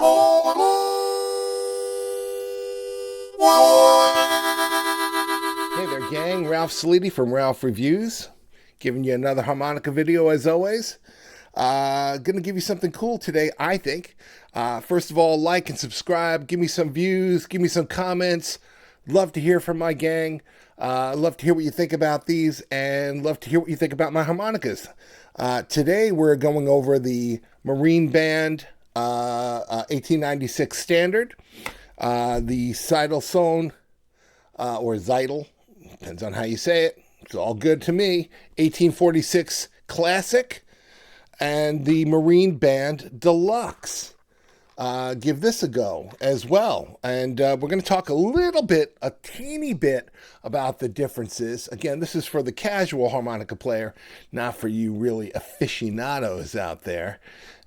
Hey there, gang. Ralph Sleety from Ralph Reviews, giving you another harmonica video as always. Gonna give you something cool today, I think. First of all, like and subscribe. Give me some views. Give me some comments. Love to hear from my gang. Love to hear what you think about these, and love to hear what you think about my harmonicas. Today we're going over the Marine Band 1896 Standard, the Seydel Sohn, or Seydel, depends on how you say it. It's all good to me. 1846 Classic, and the Marine Band Deluxe. Give this a go as well. And we're going to talk a teeny bit about the differences. Again, this is for the casual harmonica player, not for you really aficionados out there.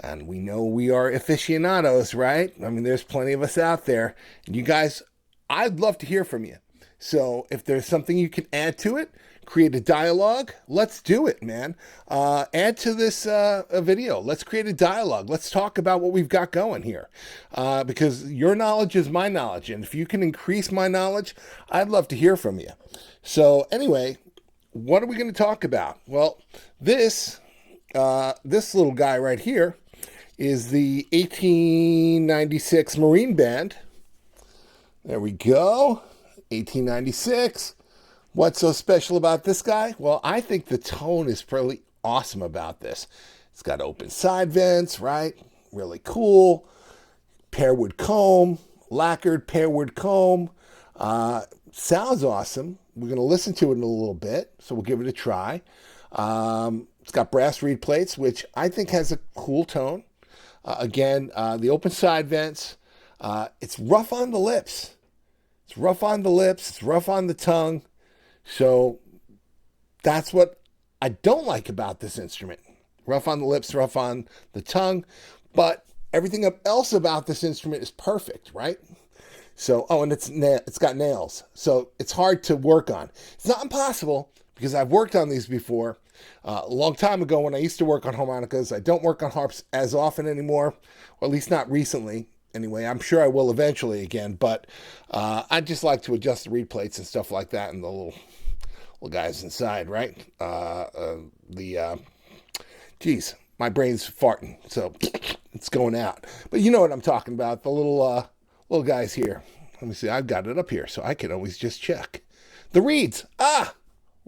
And we know we are aficionados, right? I mean, there's plenty of us out there. And you guys, I'd love to hear from you. So if there's something you can add to it, create a dialogue, let's do it, man. Add to this video. Let's create a dialogue. Let's talk about what we've got going here. Because your knowledge is my knowledge. And if you can increase my knowledge, I'd love to hear from you. So anyway, what are we going to talk about? Well, this little guy right here is the 1896 Marine Band. There we go. 1896. What's so special about this guy? Well, I think the tone is pretty awesome about this. It's got open side vents, right? Really cool. Pearwood comb, lacquered pearwood comb. Sounds awesome. We're going to listen to it in a little bit, so we'll give it a try. It's got brass reed plates, which I think has a cool tone. Again, the open side vents. It's rough on the lips. It's rough on the lips. It's rough on the tongue. So that's what I don't like about this instrument. Rough on the lips, rough on the tongue. But everything else about this instrument is perfect, right? So, and it's got nails. So it's hard to work on. It's not impossible because I've worked on these before. A long time ago when I used to work on harmonicas. I don't work on harps as often anymore, or at least not recently. Anyway, I'm sure I will eventually again, but I just like to adjust the reed plates and stuff like that, and the little guys inside, right? Geez, my brain's farting, so it's going out. But you know what I'm talking about, the little guys here. Let me see, I've got it up here, so I can always just check. The reeds,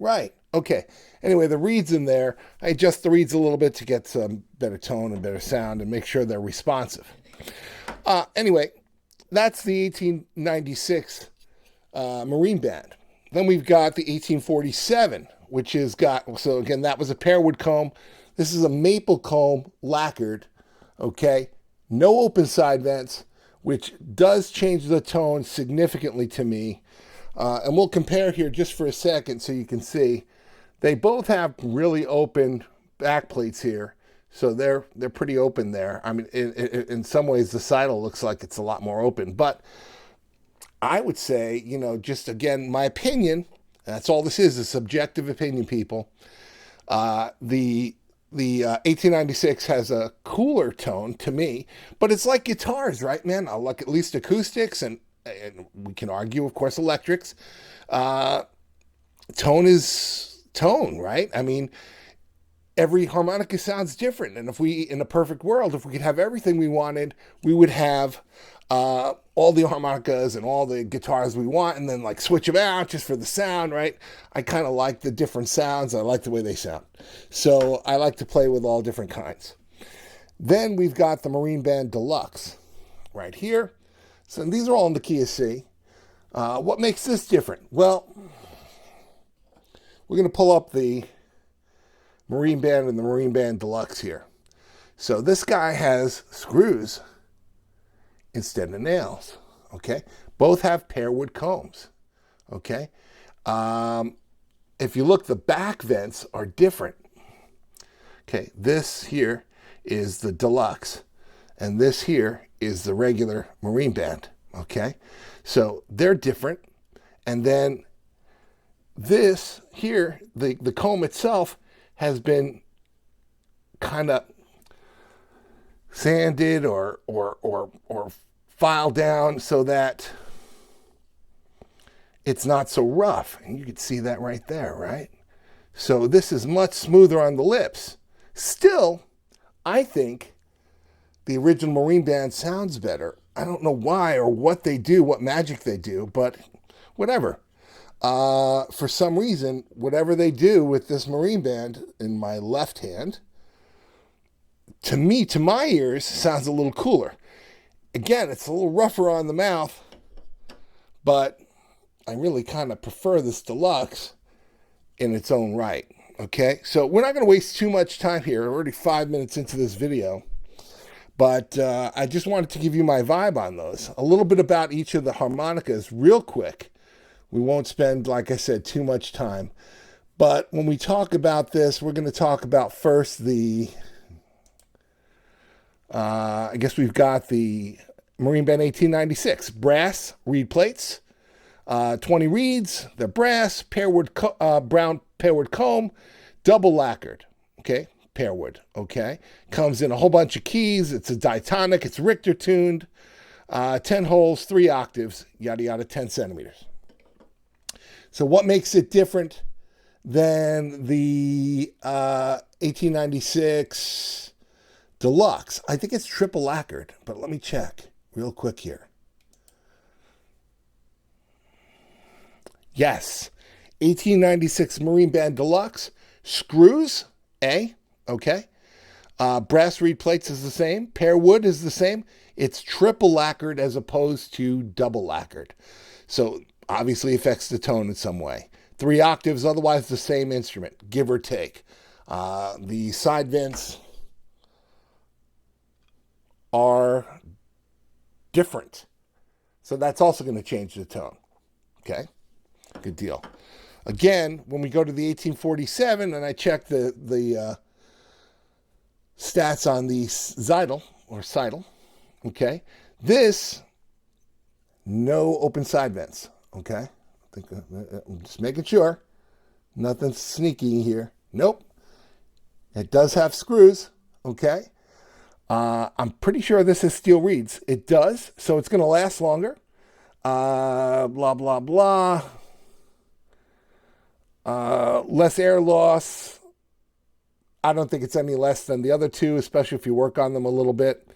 right, okay. Anyway, the reeds in there, I adjust the reeds a little bit to get some better tone and better sound and make sure they're responsive. Anyway, that's the 1896 Marine Band. Then we've got the 1847, which is so again, that was a pearwood comb. This is a maple comb lacquered, okay? No open side vents, which does change the tone significantly to me. And we'll compare here just for a second so you can see. They both have really open back plates here. So they're pretty open there. I mean, in some ways, the Seydel looks like it's a lot more open. But I would say, just again, my opinion, that's all this is a subjective opinion, people. The 1896 has a cooler tone to me, but it's like guitars, right, man? I like at least acoustics, and we can argue, of course, electrics. Tone is tone, right? I mean, every harmonica sounds different. And if in a perfect world, if we could have everything we wanted, we would have all the harmonicas and all the guitars we want, and then like switch them out just for the sound, right? I kind of like the different sounds. I like the way they sound. So I like to play with all different kinds. Then we've got the Marine Band Deluxe right here. So these are all in the key of C. What makes this different? Well, we're going to pull up the Marine Band and the Marine Band Deluxe here. So this guy has screws instead of nails, okay? Both have pearwood combs, okay? If you look, the back vents are different. Okay, this here is the Deluxe, and this here is the regular Marine Band, okay? So they're different. And then this here, the comb itself, has been kind of sanded or filed down so that it's not so rough. And you can see that right there, right? So this is much smoother on the lips. Still, I think the original Marine Band sounds better. I don't know why or what they do, what magic they do, but whatever. For some reason, whatever they do with this Marine Band in my left hand, to me, to my ears, sounds a little cooler. Again, it's a little rougher on the mouth, but I really kind of prefer this Deluxe in its own right. Okay, so we're not going to waste too much time here. We're already 5 minutes into this video. But I just wanted to give you my vibe on those. A little bit about each of the harmonicas real quick. We won't spend, like I said, too much time. But when we talk about this, we're going to talk about first the, I guess we've got the Marine Band 1896. Brass reed plates, 20 reeds. They're brass, pearwood, brown pearwood comb, double lacquered. Okay. Pearwood, okay? Comes in a whole bunch of keys. It's a diatonic. It's Richter tuned. 10 holes, 3 octaves, yada, yada, 10 centimeters. So what makes it different than the 1896 Deluxe? I think it's triple lacquered, but let me check real quick here. Yes, 1896 Marine Band Deluxe. Screws, A. Okay. Brass reed plates is the same. Pearwood is the same. It's triple lacquered as opposed to double lacquered. So obviously affects the tone in some way. 3 octaves, otherwise the same instrument, give or take. The side vents are different. So that's also going to change the tone. Okay. Good deal. Again, when we go to the 1847 and I check the stats on the Seydel, okay? This, no open side vents, okay? I'm just making sure. Nothing sneaky here. Nope. It does have screws, okay? I'm pretty sure this is steel reeds. It does, so it's going to last longer. Blah, blah, blah. Less air loss. I don't think it's any less than the other two, especially if you work on them a little bit.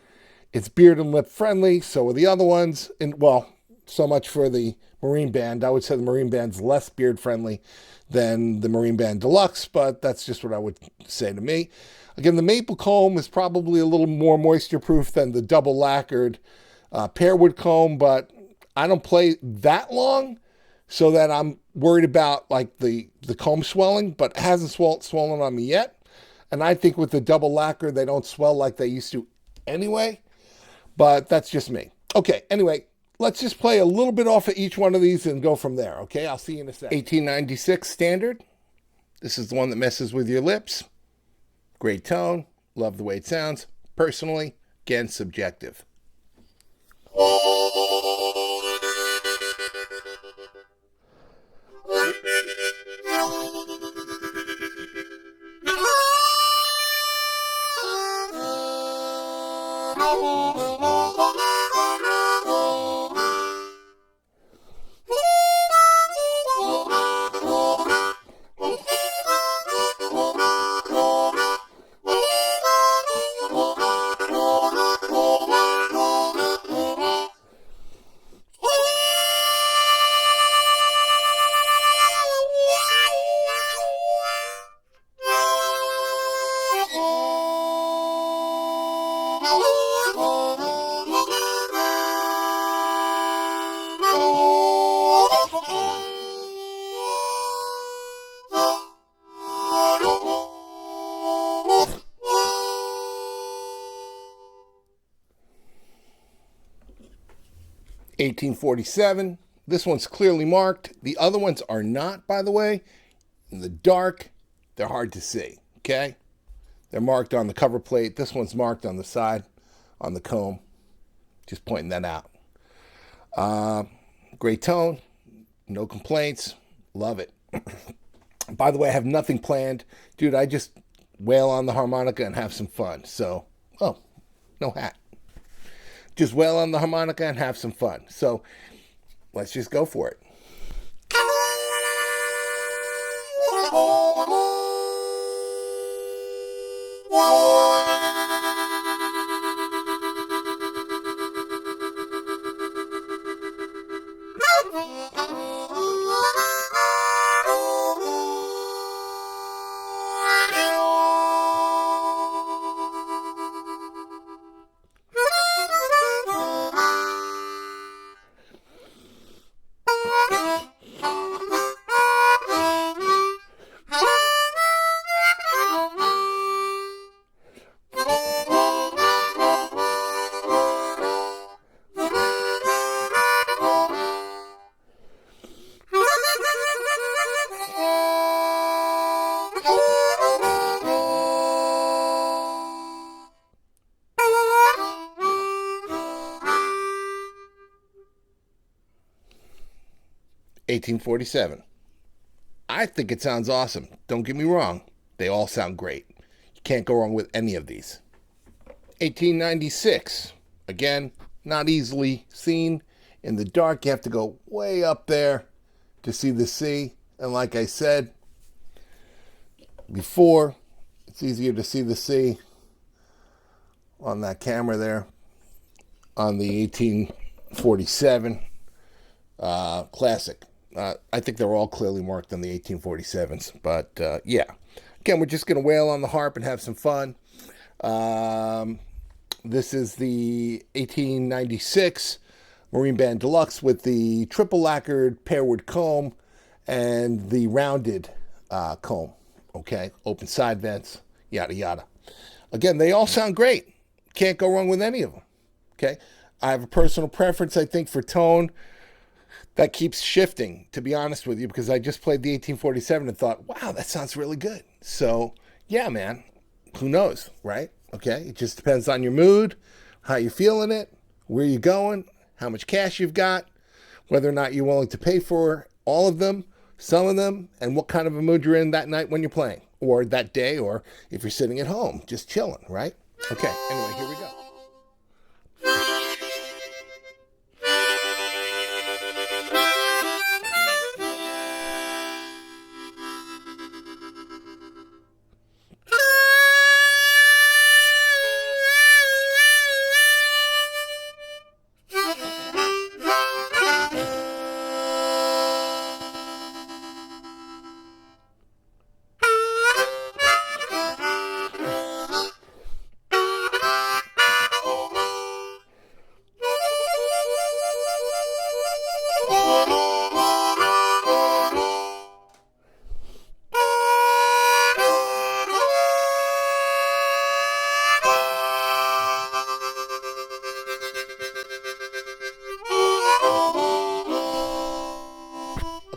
It's beard and lip friendly, so are the other ones. And well, so much for the Marine Band. I would say the Marine Band's less beard friendly than the Marine Band Deluxe, but that's just what I would say to me. Again, the maple comb is probably a little more moisture proof than the double lacquered pearwood comb, but I don't play that long so that I'm worried about like the comb swelling, but it hasn't swollen on me yet. And I think with the double lacquer, they don't swell like they used to anyway. But that's just me. Okay, anyway, let's just play a little bit off of each one of these and go from there, okay? I'll see you in a second. 1896 standard. This is the one that messes with your lips. Great tone. Love the way it sounds. Personally, again, subjective. $18.47. This one's clearly marked. The other ones are not, by the way. In the dark, they're hard to see, okay? They're marked on the cover plate. This one's marked on the side, on the comb. Just pointing that out. Great tone. No complaints. Love it. By the way, I have nothing planned. Dude, I just wail on the harmonica and have some fun. So, oh, no hat. Just wail on the harmonica and have some fun. So let's just go for it. 1847. I think it sounds awesome. Don't get me wrong. They all sound great. You can't go wrong with any of these. 1896. Again, not easily seen. In the dark, you have to go way up there to see the C. And like I said before, it's easier to see the C on that camera there on the 1847 classic. I think they're all clearly marked on the 1847s, but yeah. Again, we're just going to wail on the harp and have some fun. This is the 1896 Marine Band Deluxe with the triple lacquered pearwood comb and the rounded comb. Okay, open side vents, yada yada. Again, they all sound great. Can't go wrong with any of them. Okay, I have a personal preference, I think, for tone that keeps shifting, to be honest with you, because I just played the 1847 and thought, wow, that sounds really good. So, yeah, man, who knows, right? Okay, it just depends on your mood, how you're feeling it, where you're going, how much cash you've got, whether or not you're willing to pay for all of them, some of them, and what kind of a mood you're in that night when you're playing, or that day, or if you're sitting at home, just chilling, right? Okay, anyway, here we go.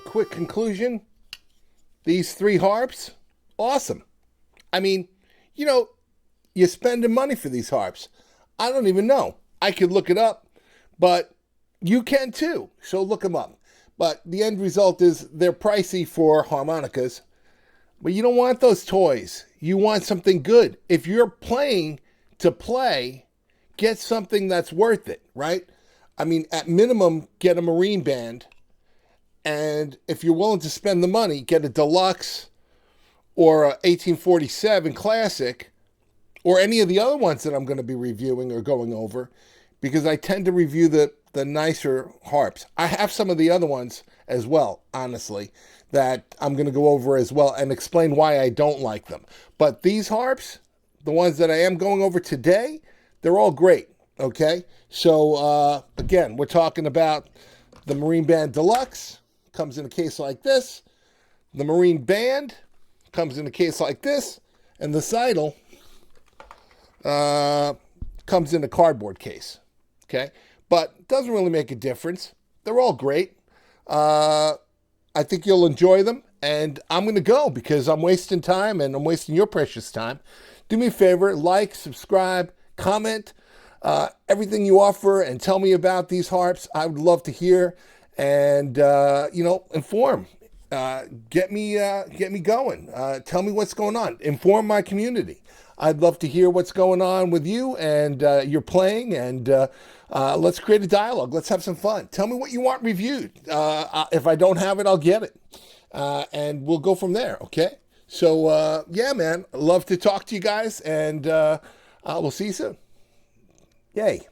Quick conclusion, these three harps, awesome. I mean, you know, you're spending money for these harps. I don't even know. I could look it up, but you can too. So look them up. But the end result is they're pricey for harmonicas, but you don't want those toys. You want something good. If you're playing to play, get something that's worth it, right? I mean, at minimum, get a Marine Band. And if you're willing to spend the money, get a Deluxe or a 1847 Classic or any of the other ones that I'm going to be reviewing or going over, because I tend to review the nicer harps. I have some of the other ones as well, honestly, that I'm going to go over as well and explain why I don't like them. But these harps, the ones that I am going over today, they're all great, okay? So, again, we're talking about the Marine Band Deluxe. Comes in a case like this. The Marine Band comes in a case like this. And the Seydel comes in a cardboard case. Okay? But it doesn't really make a difference. They're all great. I think you'll enjoy them. And I'm going to go because I'm wasting time and I'm wasting your precious time. Do me a favor, like, subscribe, comment, everything you offer, and tell me about these harps. I would love to hear. And, inform, get me going. Tell me what's going on. Inform my community. I'd love to hear what's going on with you and your playing, and let's create a dialogue. Let's have some fun. Tell me what you want reviewed. If I don't have it, I'll get it, and we'll go from there. Okay. So yeah, man, love to talk to you guys, and we'll see you soon. Yay.